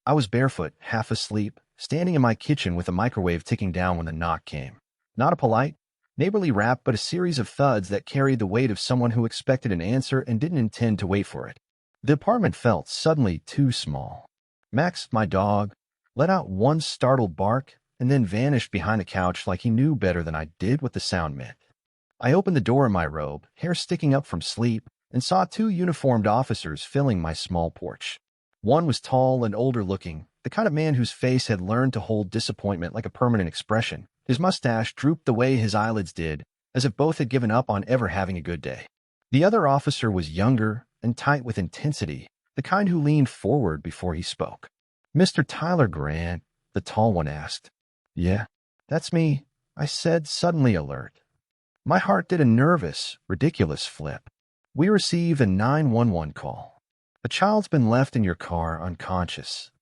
I was barefoot, half asleep, standing in my kitchen with a microwave ticking down when the knock came. Not a polite, neighborly rap, but a series of thuds that carried the weight of someone who expected an answer and didn't intend to wait for it. The apartment felt suddenly too small. Max, my dog, let out one startled bark and then vanished behind the couch like he knew better than I did what the sound meant. I opened the door in my robe, hair sticking up from sleep, and saw two uniformed officers filling my small porch. One was tall and older-looking, the kind of man whose face had learned to hold disappointment like a permanent expression. His mustache drooped the way his eyelids did, as if both had given up on ever having a good day. The other officer was younger and tight with intensity, the kind who leaned forward before he spoke. "Mr. Tyler Grant," the tall one asked. "Yeah, that's me," I said, suddenly alert. My heart did a nervous, ridiculous flip. "We received a 911 call. A child's been left in your car unconscious.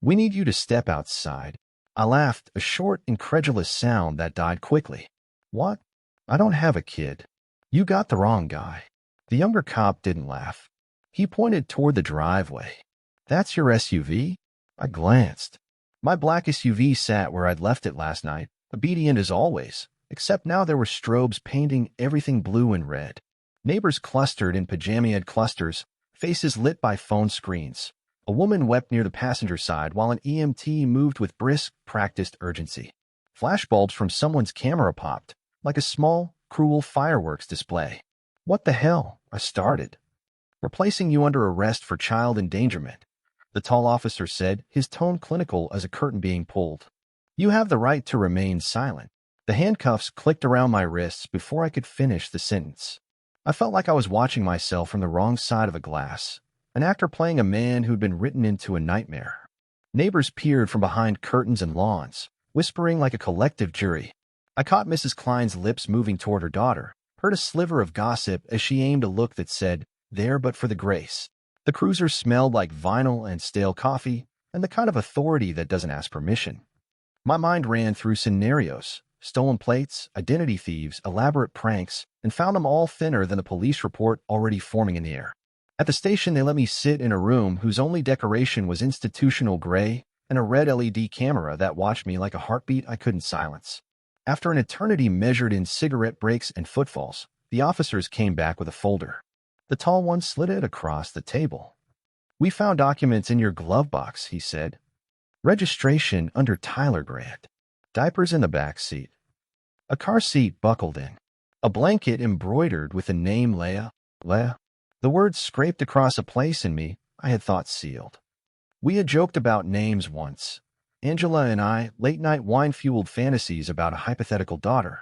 We need you to step outside." I laughed, a short, incredulous sound that died quickly. "What? I don't have a kid. You got the wrong guy." The younger cop didn't laugh. He pointed toward the driveway. "That's your SUV?" I glanced. My black SUV sat where I'd left it last night, obedient as always, except now there were strobes painting everything blue and red. Neighbors clustered in pajama-ed clusters, faces lit by phone screens. A woman wept near the passenger side while an EMT moved with brisk, practiced urgency. Flashbulbs from someone's camera popped, like a small, cruel fireworks display. "What the hell?" I started. "We're placing you under arrest for child endangerment," the tall officer said, his tone clinical as a curtain being pulled. "You have the right to remain silent." The handcuffs clicked around my wrists before I could finish the sentence. I felt like I was watching myself from the wrong side of a glass, an actor playing a man who'd been written into a nightmare. Neighbors peered from behind curtains and lawns, whispering like a collective jury. I caught Mrs. Klein's lips moving toward her daughter, heard a sliver of gossip as she aimed a look that said, "There but for the grace." The cruiser smelled like vinyl and stale coffee, and the kind of authority that doesn't ask permission. My mind ran through scenarios, stolen plates, identity thieves, elaborate pranks, and found them all thinner than the police report already forming in the air. At the station, they let me sit in a room whose only decoration was institutional gray and a red LED camera that watched me like a heartbeat I couldn't silence. After an eternity measured in cigarette breaks and footfalls, the officers came back with a folder. The tall one slid it across the table. "We found documents in your glove box," he said. "Registration under Tyler Grant. Diapers in the back seat. A car seat buckled in. A blanket embroidered with the name Leah. Leah." The words scraped across a place in me I had thought sealed. We had joked about names once. Angela and I, late-night wine-fueled fantasies about a hypothetical daughter.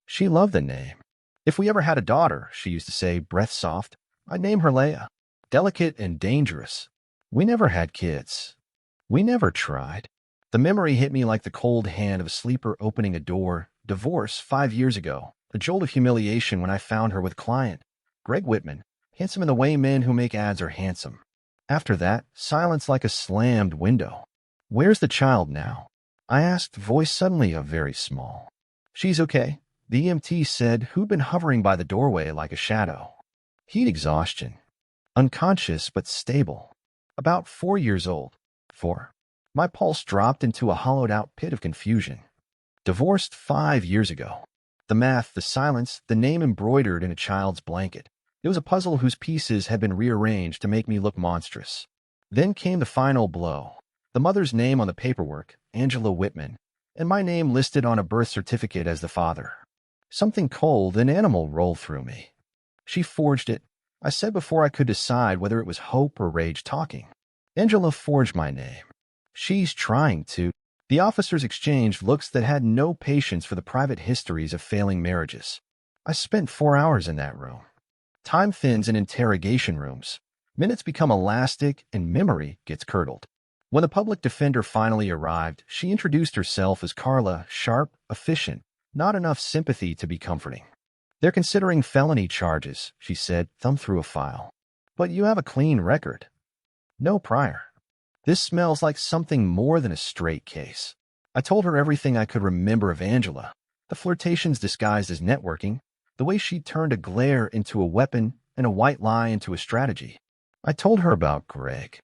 She loved the name. "If we ever had a daughter," she used to say, breath soft, "I'd name her Leia. Delicate and dangerous." We never had kids. We never tried. The memory hit me like the cold hand of a sleeper opening a door. Divorce 5 years ago. A jolt of humiliation when I found her with client Greg Whitman, handsome in the way men who make ads are handsome. After that, silence like a slammed window. "Where's the child now?" I asked, voice suddenly very small. "She's okay," the EMT said, who'd been hovering by the doorway like a shadow. Heat exhaustion. Unconscious but stable. About 4 years old. 4. My pulse dropped into a hollowed-out pit of confusion. Divorced 5 years ago. The math, the silence, the name embroidered in a child's blanket. It was a puzzle whose pieces had been rearranged to make me look monstrous. Then came the final blow. The mother's name on the paperwork, Angela Whitman, and my name listed on a birth certificate as the father. Something cold and animal rolled through me. "She forged it," I said before I could decide whether it was hope or rage talking. "Angela forged my name. She's trying to." The officers exchanged looks that had no patience for the private histories of failing marriages. I spent 4 hours in that room. Time thins in interrogation rooms. Minutes become elastic and memory gets curdled. When the public defender finally arrived, she introduced herself as Carla, sharp, efficient, not enough sympathy to be comforting. "They're considering felony charges," she said, thumb through a file. "But you have a clean record. No prior. This smells like something more than a straight case." I told her everything I could remember of Angela, the flirtations disguised as networking, the way she turned a glare into a weapon and a white lie into a strategy. I told her about Greg.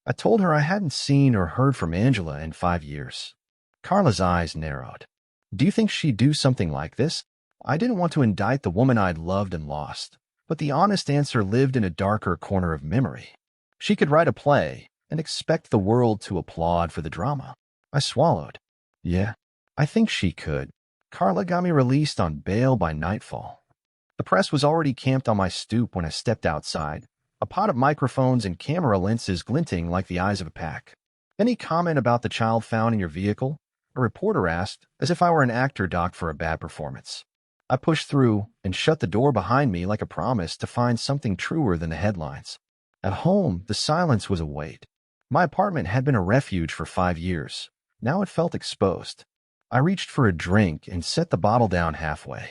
I told her I hadn't seen or heard from Angela in 5 years. Carla's eyes narrowed. Do you think she'd do something like this? I didn't want to indict the woman I'd loved and lost, but the honest answer lived in a darker corner of memory. She could write a play and expect the world to applaud for the drama. I swallowed. Yeah, I think she could. Carla got me released on bail by nightfall. The press was already camped on my stoop when I stepped outside, a pot of microphones and camera lenses glinting like the eyes of a pack. Any comment about the child found in your vehicle? A reporter asked, as if I were an actor docked for a bad performance. I pushed through and shut the door behind me like a promise to find something truer than the headlines. At home, the silence was a weight. My apartment had been a refuge for 5 years. Now it felt exposed. I reached for a drink and set the bottle down halfway.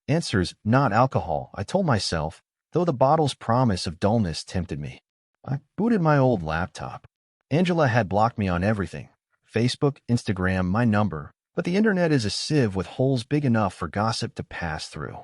Answers, not alcohol, I told myself, though the bottle's promise of dullness tempted me. I booted my old laptop. Angela had blocked me on everything. Facebook, Instagram, my number. But the internet is a sieve with holes big enough for gossip to pass through.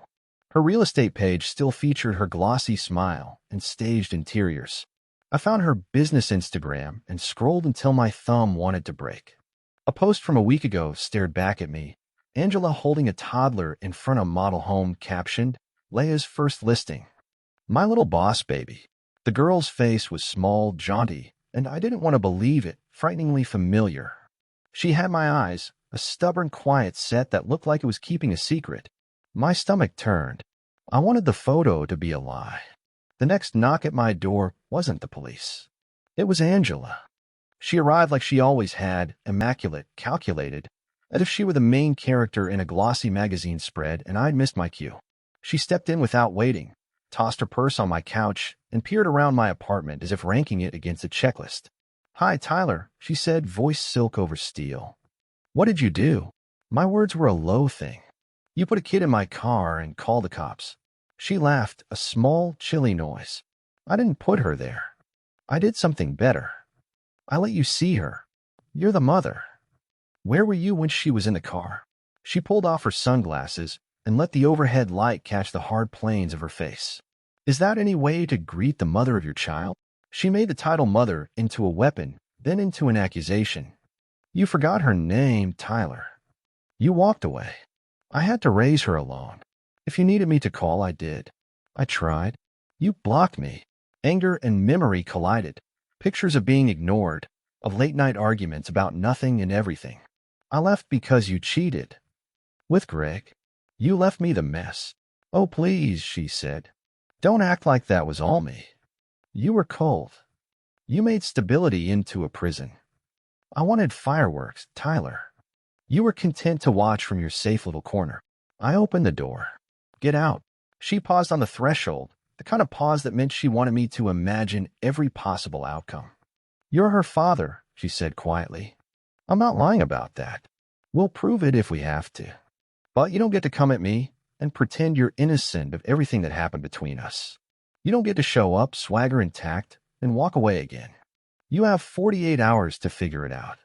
Her real estate page still featured her glossy smile and staged interiors. I found her business Instagram and scrolled until my thumb wanted to break. A post from a week ago stared back at me. Angela holding a toddler in front of a model home captioned, Leia's first listing. My little boss baby. The girl's face was small, jaunty, and I didn't want to believe it, frighteningly familiar. She had my eyes, a stubborn, quiet set that looked like it was keeping a secret. My stomach turned. I wanted the photo to be a lie. The next knock at my door wasn't the police. It was Angela. She arrived like she always had, immaculate, calculated, as if she were the main character in a glossy magazine spread and I'd missed my cue. She stepped in without waiting, tossed her purse on my couch, and peered around my apartment as if ranking it against a checklist. Hi, Tyler, she said, voice silk over steel. What did you do? My words were a low thing. You put a kid in my car and called the cops. She laughed, a small, chilly noise. I didn't put her there. I did something better. I let you see her. You're the mother. Where were you when she was in the car? She pulled off her sunglasses and let the overhead light catch the hard planes of her face. Is that any way to greet the mother of your child? She made the title mother into a weapon, then into an accusation. You forgot her name, Tyler. You walked away. I had to raise her alone. If you needed me to call, I did. I tried. You blocked me. Anger and memory collided. Pictures of being ignored, of late-night arguments about nothing and everything. I left because you cheated. With Greg. You left me the mess. Oh, please, she said. Don't act like that was all me. You were cold. You made stability into a prison. I wanted fireworks, Tyler. You were content to watch from your safe little corner. I opened the door. Get out. She paused on the threshold, the kind of pause that meant she wanted me to imagine every possible outcome. You're her father, she said quietly. I'm not lying about that. We'll prove it if we have to. But you don't get to come at me and pretend you're innocent of everything that happened between us. You don't get to show up, swagger intact, and walk away again. You have 48 hours to figure it out.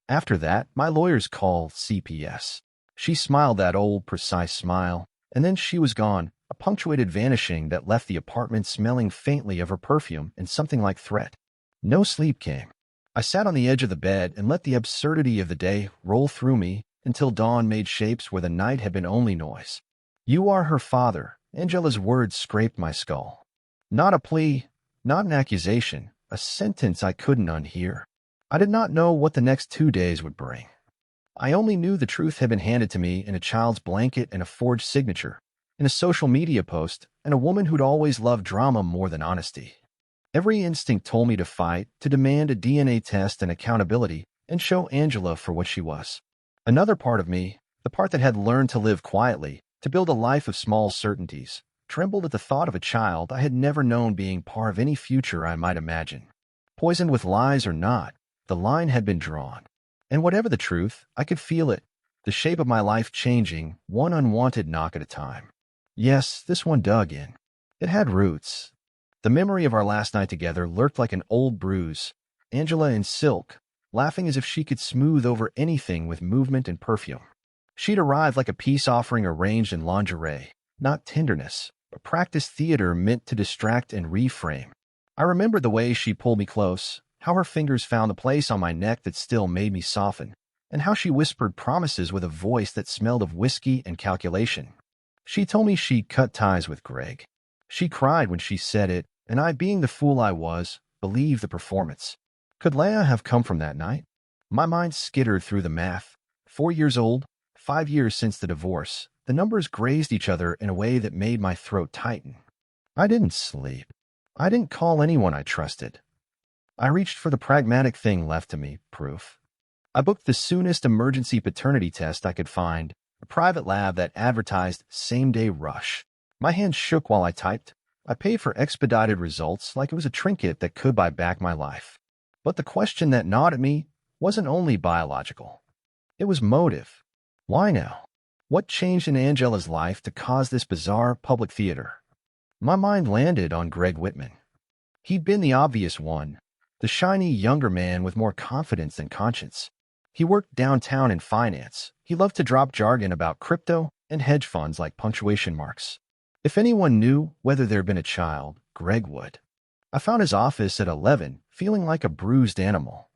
After that, my lawyers called CPS. She smiled that old, precise smile, and then she was gone, a punctuated vanishing that left the apartment smelling faintly of her perfume and something like threat. No sleep came. I sat on the edge of the bed and let the absurdity of the day roll through me until dawn made shapes where the night had been only noise. You are her father. Angela's words scraped my skull. Not a plea, not an accusation, a sentence I couldn't unhear. I did not know what the next 2 days would bring. I only knew the truth had been handed to me in a child's blanket and a forged signature, in a social media post, and a woman who'd always loved drama more than honesty. Every instinct told me to fight, to demand a DNA test and accountability, and show Angela for what she was. Another part of me, the part that had learned to live quietly, to build a life of small certainties, trembled at the thought of a child I had never known being part of any future I might imagine. Poisoned with lies or not, the line had been drawn. And whatever the truth, I could feel it, the shape of my life changing, one unwanted knock at a time. Yes, this one dug in. It had roots. The memory of our last night together lurked like an old bruise, Angela in silk, laughing as if she could smooth over anything with movement and perfume. She'd arrived like a peace offering arranged in lingerie, not tenderness, but practiced theater meant to distract and reframe. I remembered the way she pulled me close, how her fingers found the place on my neck that still made me soften, and how she whispered promises with a voice that smelled of whiskey and calculation. She told me she'd cut ties with Greg. She cried when she said it, and I, being the fool I was, believed the performance. Could Leah have come from that night? My mind skittered through the math. 4 years old, 5 years since the divorce. The numbers grazed each other in a way that made my throat tighten. I didn't sleep. I didn't call anyone I trusted. I reached for the pragmatic thing left to me, proof. I booked the soonest emergency paternity test I could find, a private lab that advertised same-day rush. My hands shook while I typed. I paid for expedited results like it was a trinket that could buy back my life. But the question that gnawed at me wasn't only biological. It was motive. Why now? What changed in Angela's life to cause this bizarre public theater? My mind landed on Greg Whitman. He'd been the obvious one, the shiny younger man with more confidence than conscience. He worked downtown in finance. He loved to drop jargon about crypto and hedge funds like punctuation marks. If anyone knew whether there'd been a child, Greg would. I found his office at 11, feeling like a bruised animal.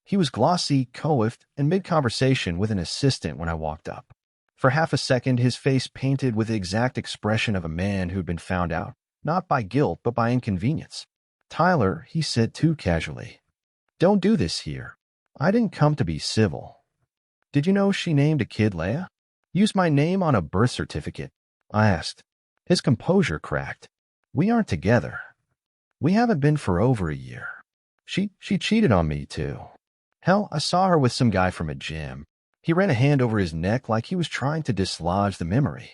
He was glossy, coiffed, and mid-conversation with an assistant when I walked up. For half a second, his face painted with the exact expression of a man who'd been found out, not by guilt, but by inconvenience. "Tyler," he said too casually. "Don't do this here. I didn't come to be civil." "Did you know she named a kid Leah?" "Used my name on a birth certificate?" I asked. His composure cracked. "We aren't together. We haven't been for over a year. She cheated on me, too. Hell, I saw her with some guy from a gym." He ran a hand over his neck like he was trying to dislodge the memory.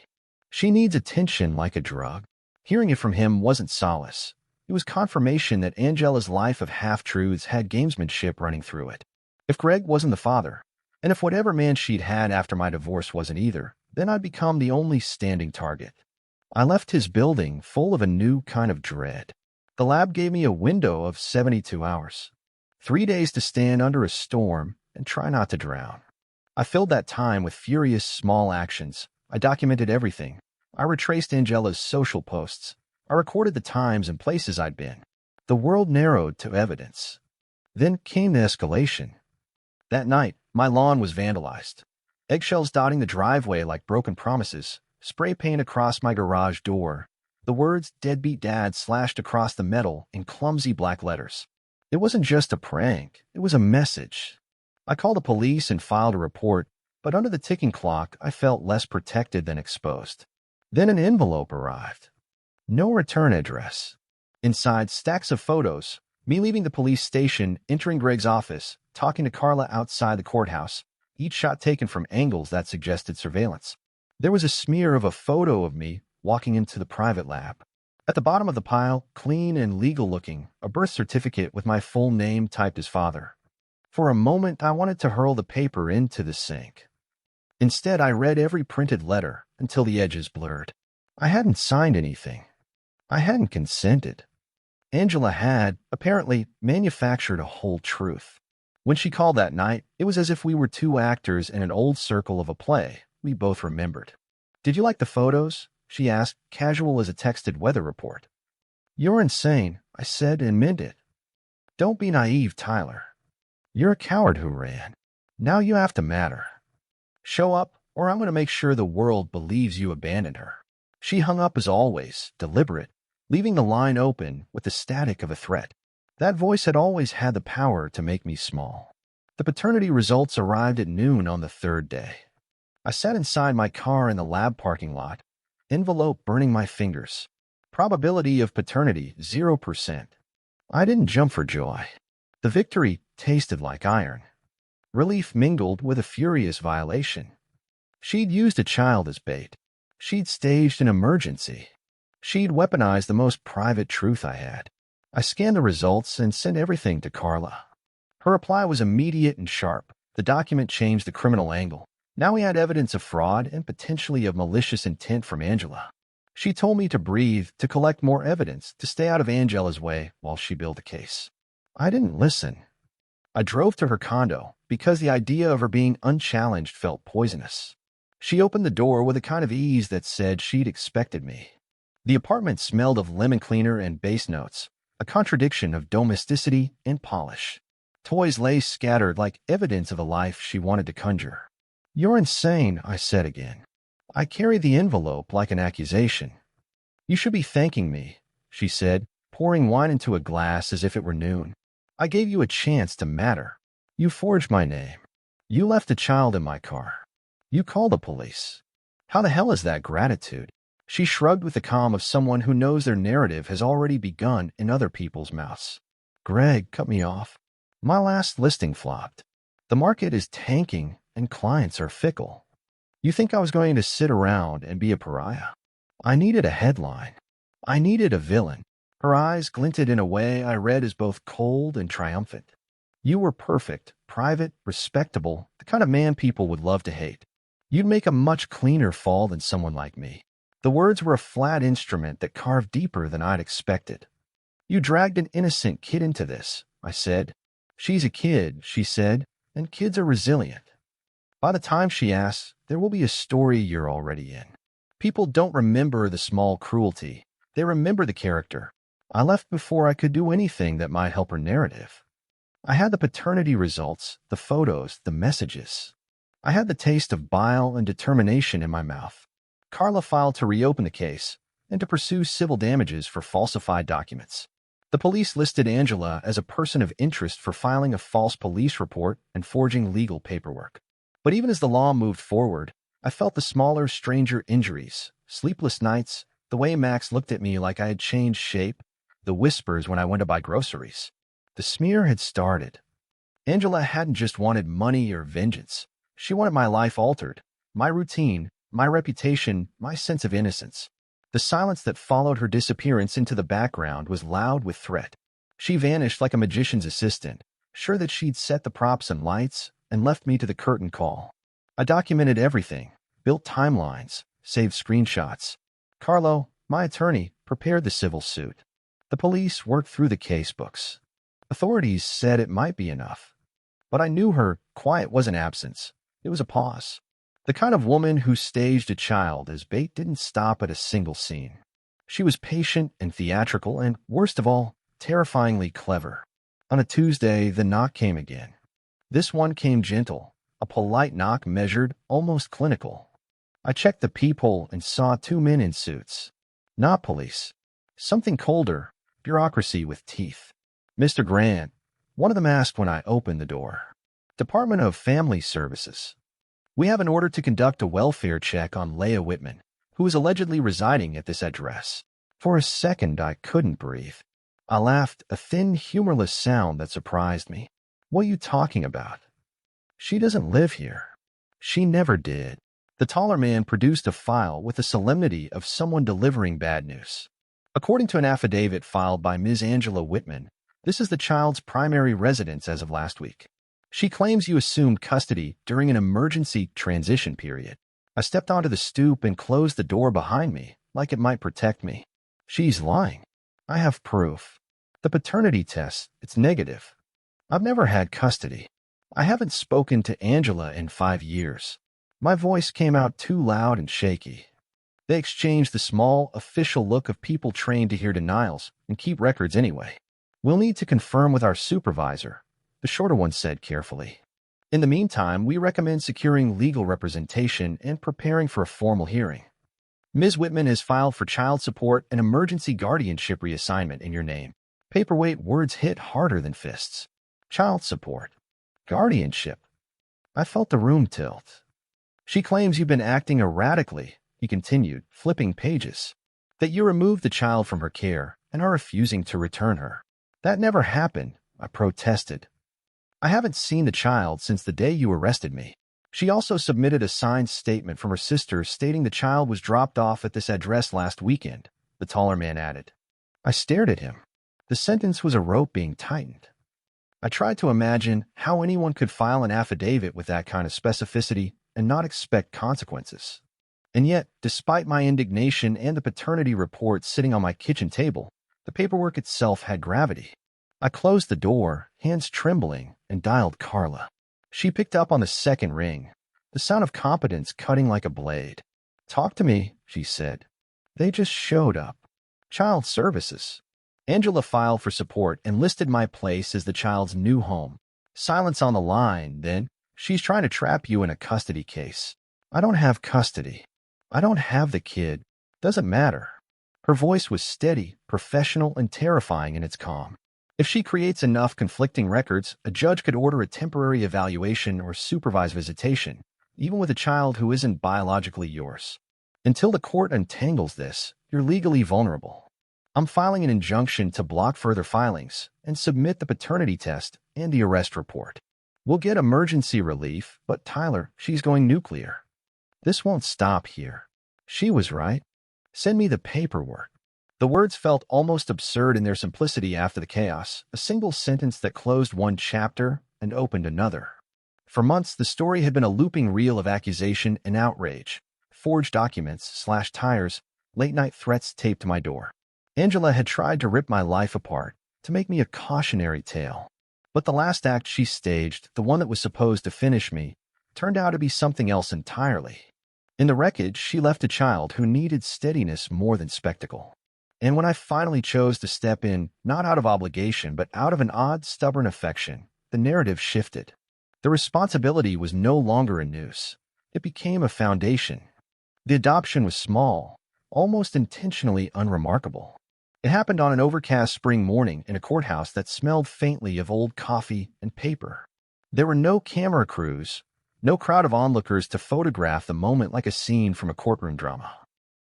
"She needs attention like a drug." Hearing it from him wasn't solace. It was confirmation that Angela's life of half-truths had gamesmanship running through it. If Greg wasn't the father, and if whatever man she'd had after my divorce wasn't either, then I'd become the only standing target. I left his building full of a new kind of dread. The lab gave me a window of 72 hours. 3 days to stand under a storm and try not to drown. I filled that time with furious small actions. I documented everything. I retraced Angela's social posts. I recorded the times and places I'd been. The world narrowed to evidence. Then came the escalation. That night, my lawn was vandalized. Eggshells dotting the driveway like broken promises. Spray paint across my garage door. The words "Deadbeat Dad" slashed across the metal in clumsy black letters. It wasn't just a prank. It was a message. I called the police and filed a report, but under the ticking clock, I felt less protected than exposed. Then an envelope arrived. No return address. Inside, stacks of photos. Me leaving the police station, entering Greg's office, talking to Carla outside the courthouse, each shot taken from angles that suggested surveillance. There was a smear of a photo of me walking into the private lab. At the bottom of the pile, clean and legal-looking, a birth certificate with my full name typed as father. For a moment, I wanted to hurl the paper into the sink. Instead, I read every printed letter until the edges blurred. I hadn't signed anything. I hadn't consented. Angela had, apparently, manufactured a whole truth. When she called that night, it was as if we were two actors in an old circle of a play we both remembered. "Did you like the photos?" she asked, casual as a texted weather report. "You're insane," I said and meant it. "Don't be naive, Tyler. You're a coward who ran. Now you have to matter. Show up, or I'm going to make sure the world believes you abandoned her." She hung up as always, deliberate, leaving the line open with the static of a threat. That voice had always had the power to make me small. The paternity results arrived at noon on the third day. I sat inside my car in the lab parking lot, envelope burning my fingers. Probability of paternity, 0%. I didn't jump for joy. The victory tasted like iron. Relief mingled with a furious violation. She'd used a child as bait. She'd staged an emergency. She'd weaponized the most private truth I had. I scanned the results and sent everything to Carla. Her reply was immediate and sharp. The document changed the criminal angle. Now we had evidence of fraud and potentially of malicious intent from Angela. She told me to breathe, to collect more evidence, to stay out of Angela's way while she built a case. I didn't listen. I drove to her condo because the idea of her being unchallenged felt poisonous. She opened the door with a kind of ease that said she'd expected me. The apartment smelled of lemon cleaner and bass notes. a contradiction of domesticity and polish. Toys lay scattered like evidence of a life she wanted to conjure. "You're insane," I said again. I carried the envelope like an accusation. "You should be thanking me," she said, pouring wine into a glass as if it were noon. "I gave you a chance to matter. You forged my name. You left a child in my car. You called the police. How the hell is that gratitude?" She shrugged with the calm of someone who knows their narrative has already begun in other people's mouths. "Greg cut me off. My last listing flopped. The market is tanking and clients are fickle. You think I was going to sit around and be a pariah? I needed a headline. I needed a villain." Her eyes glinted in a way I read as both cold and triumphant. "You were perfect, private, respectable, the kind of man people would love to hate. You'd make a much cleaner fall than someone like me." The words were a flat instrument that carved deeper than I'd expected. "You dragged an innocent kid into this," I said. "She's a kid," she said, "and kids are resilient. By the time she asks, there will be a story you're already in. People don't remember the small cruelty. They remember the character. I left before I could do anything that might help her narrative. I had the paternity results, the photos, the messages. I had the taste of bile and determination in my mouth." Carla filed to reopen the case and to pursue civil damages for falsified documents. The police listed Angela as a person of interest for filing a false police report and forging legal paperwork. But even as the law moved forward, I felt the smaller, stranger injuries, sleepless nights, the way Max looked at me like I had changed shape, the whispers when I went to buy groceries. The smear had started. Angela hadn't just wanted money or vengeance. She wanted my life altered, my routine, my reputation, my sense of innocence. The silence that followed her disappearance into the background was loud with threat. She vanished like a magician's assistant, sure that she'd set the props and lights, and left me to the curtain call. I documented everything, built timelines, saved screenshots. Carlo, my attorney, prepared the civil suit. The police worked through the case books. Authorities said it might be enough. But I knew her quiet wasn't absence. It was a pause. The kind of woman who staged a child as bait didn't stop at a single scene. She was patient and theatrical and, worst of all, terrifyingly clever. On a Tuesday, the knock came again. This one came gentle, a polite knock measured, almost clinical. I checked the peephole and saw two men in suits. Not police. Something colder, bureaucracy with teeth. "Mr. Grant," one of them asked when I opened the door. "Department of Family Services. We have an order to conduct a welfare check on Leah Whitman, who is allegedly residing at this address." For a second, I couldn't breathe. I laughed, a thin, humorless sound that surprised me. "What are you talking about? She doesn't live here." "She never did." The taller man produced a file with the solemnity of someone delivering bad news. "According to an affidavit filed by Ms. Angela Whitman, this is the child's primary residence as of last week. She claims you assumed custody during an emergency transition period." I stepped onto the stoop and closed the door behind me, like it might protect me. "She's lying. I have proof. The paternity test, it's negative. I've never had custody. I haven't spoken to Angela in 5 years." My voice came out too loud and shaky. They exchanged the small, official look of people trained to hear denials and keep records anyway. "We'll need to confirm with our supervisor," the shorter one said carefully. "In the meantime, we recommend securing legal representation and preparing for a formal hearing. Ms. Whitman has filed for child support and emergency guardianship reassignment in your name." Paperweight words hit harder than fists. Child support. Guardianship. I felt the room tilt. "She claims you've been acting erratically," he continued, flipping pages. "That you removed the child from her care and are refusing to return her." "That never happened," I protested. "I haven't seen the child since the day you arrested me." She also submitted a signed statement from her sister stating the child was dropped off at this address last weekend, the taller man added. I stared at him. The sentence was a rope being tightened. I tried to imagine how anyone could file an affidavit with that kind of specificity and not expect consequences. And yet, despite my indignation and the paternity report sitting on my kitchen table, the paperwork itself had gravity. I closed the door, hands trembling, and dialed Carla. She picked up on the second ring, the sound of competence cutting like a blade. "Talk to me," she said. "They just showed up. Child services." Angela filed for support and listed my place as the child's new home. Silence on the line, then. She's trying to trap you in a custody case. I don't have custody. I don't have the kid. Doesn't matter. Her voice was steady, professional, and terrifying in its calm. If she creates enough conflicting records, a judge could order a temporary evaluation or supervised visitation, even with a child who isn't biologically yours. Until the court untangles this, you're legally vulnerable. I'm filing an injunction to block further filings and submit the paternity test and the arrest report. We'll get emergency relief, but Tyler, she's going nuclear. This won't stop here. She was right. Send me the paperwork. The words felt almost absurd in their simplicity after the chaos, a single sentence that closed one chapter and opened another. For months, the story had been a looping reel of accusation and outrage. Forged documents, slashed tires, late-night threats taped to my door. Angela had tried to rip my life apart, to make me a cautionary tale. But the last act she staged, the one that was supposed to finish me, turned out to be something else entirely. In the wreckage, she left a child who needed steadiness more than spectacle. And when I finally chose to step in, not out of obligation, but out of an odd, stubborn affection, the narrative shifted. The responsibility was no longer a noose. It became a foundation. The adoption was small, almost intentionally unremarkable. It happened on an overcast spring morning in a courthouse that smelled faintly of old coffee and paper. There were no camera crews, no crowd of onlookers to photograph the moment like a scene from a courtroom drama.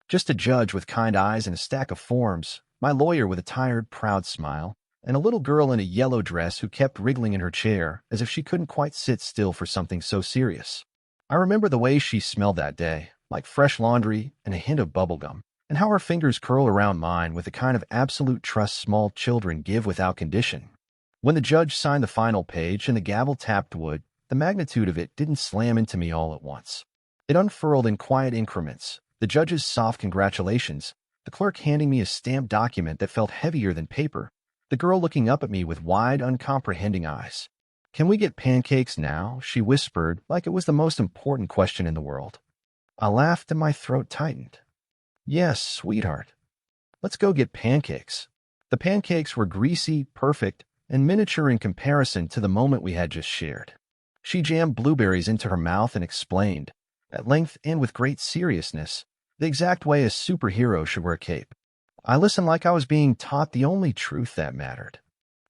Just a judge with kind eyes and a stack of forms, my lawyer with a tired, proud smile, and a little girl in a yellow dress who kept wriggling in her chair as if she couldn't quite sit still for something so serious. I remember the way she smelled that day, like fresh laundry and a hint of bubblegum, and how her fingers curled around mine with the kind of absolute trust small children give without condition. When the judge signed the final page and the gavel tapped wood, the magnitude of it didn't slam into me all at once. It unfurled in quiet increments, the judge's soft congratulations, the clerk handing me a stamped document that felt heavier than paper, the girl looking up at me with wide, uncomprehending eyes. "Can we get pancakes now?" she whispered, like it was the most important question in the world. I laughed and my throat tightened. "Yes, sweetheart. Let's go get pancakes." The pancakes were greasy, perfect, and miniature in comparison to the moment we had just shared. She jammed blueberries into her mouth and explained, at length and with great seriousness, the exact way a superhero should wear a cape. I listened like I was being taught the only truth that mattered.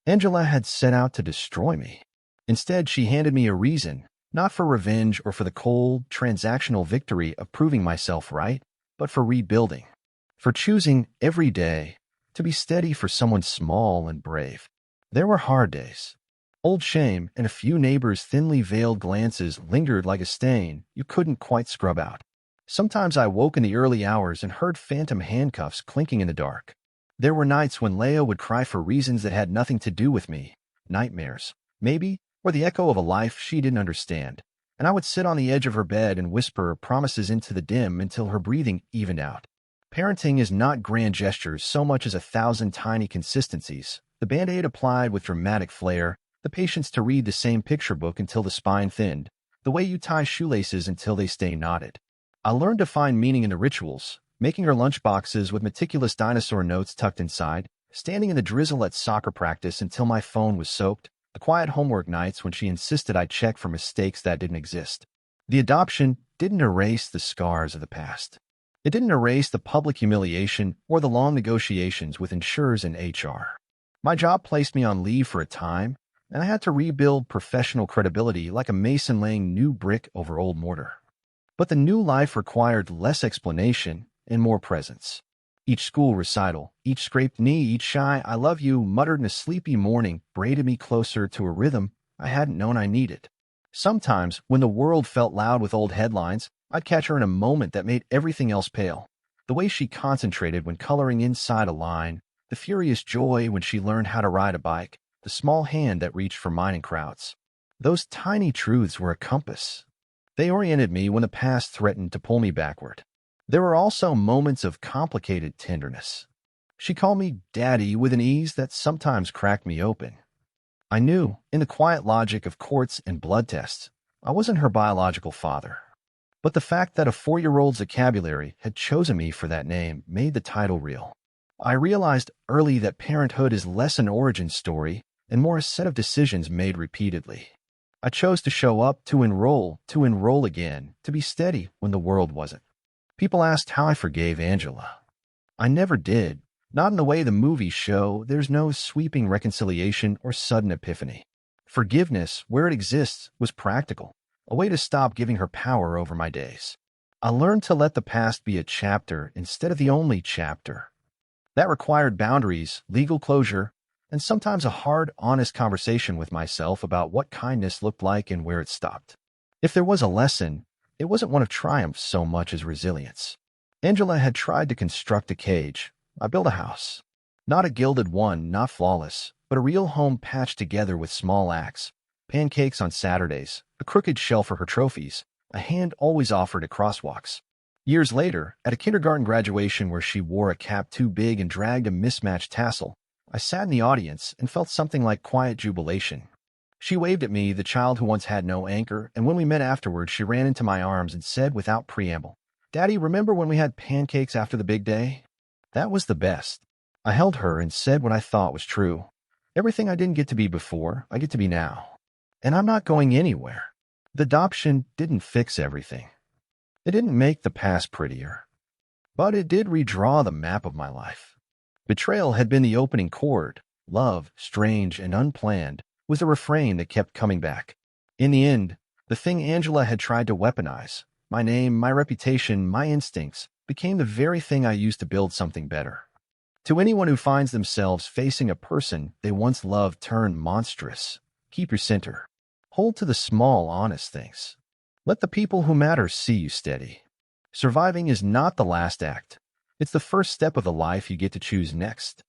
Angela had set out to destroy me. Instead, she handed me a reason, not for revenge or for the cold, transactional victory of proving myself right, but for rebuilding, for choosing every day to be steady for someone small and brave. There were hard days. Old shame and a few neighbors' thinly veiled glances lingered like a stain you couldn't quite scrub out. Sometimes I woke in the early hours and heard phantom handcuffs clinking in the dark. There were nights when Leia would cry for reasons that had nothing to do with me, nightmares, maybe, or the echo of a life she didn't understand, and I would sit on the edge of her bed and whisper promises into the dim until her breathing evened out. Parenting is not grand gestures so much as 1,000 tiny consistencies, the Band-Aid applied with dramatic flair, the patience to read the same picture book until the spine thinned, the way you tie shoelaces until they stay knotted. I learned to find meaning in the rituals, making her lunchboxes with meticulous dinosaur notes tucked inside, standing in the drizzle at soccer practice until my phone was soaked, the quiet homework nights when she insisted I check for mistakes that didn't exist. The adoption didn't erase the scars of the past. It didn't erase the public humiliation or the long negotiations with insurers and HR. My job placed me on leave for a time, and I had to rebuild professional credibility like a mason laying new brick over old mortar. But the new life required less explanation and more presence. Each school recital, each scraped knee, each shy "I love you" muttered in a sleepy morning braided me closer to a rhythm I hadn't known I needed. Sometimes, when the world felt loud with old headlines, I'd catch her in a moment that made everything else pale. The way she concentrated when coloring inside a line, the furious joy when she learned how to ride a bike, the small hand that reached for mine in crowds. Those tiny truths were a compass. They oriented me when the past threatened to pull me backward. There were also moments of complicated tenderness. She called me Daddy with an ease that sometimes cracked me open. I knew, in the quiet logic of courts and blood tests, I wasn't her biological father. But the fact that a 4-year-old's vocabulary had chosen me for that name made the title real. I realized early that parenthood is less an origin story and more a set of decisions made repeatedly. I chose to show up, to enroll again, to be steady when the world wasn't. People asked how I forgave Angela. I never did. Not in the way the movies show. There's no sweeping reconciliation or sudden epiphany. Forgiveness, where it exists, was practical, a way to stop giving her power over my days. I learned to let the past be a chapter instead of the only chapter. That required boundaries, legal closure, and sometimes a hard, honest conversation with myself about what kindness looked like and where it stopped. If there was a lesson, it wasn't one of triumph so much as resilience. Angela had tried to construct a cage. I built a house. Not a gilded one, not flawless, but a real home patched together with small acts. Pancakes on Saturdays, a crooked shell for her trophies, a hand always offered at crosswalks. Years later, at a kindergarten graduation where she wore a cap too big and dragged a mismatched tassel, I sat in the audience and felt something like quiet jubilation. She waved at me, the child who once had no anchor, and when we met afterwards, she ran into my arms and said without preamble, "Daddy, remember when we had pancakes after the big day? That was the best." I held her and said what I thought was true. Everything I didn't get to be before, I get to be now. And I'm not going anywhere. The adoption didn't fix everything. It didn't make the past prettier. But it did redraw the map of my life. Betrayal had been the opening chord. Love, strange and unplanned, was the refrain that kept coming back. In the end, the thing Angela had tried to weaponize, my name, my reputation, my instincts, became the very thing I used to build something better. To anyone who finds themselves facing a person they once loved turned monstrous, keep your center. Hold to the small, honest things. Let the people who matter see you steady. Surviving is not the last act. It's the first step of the life you get to choose next.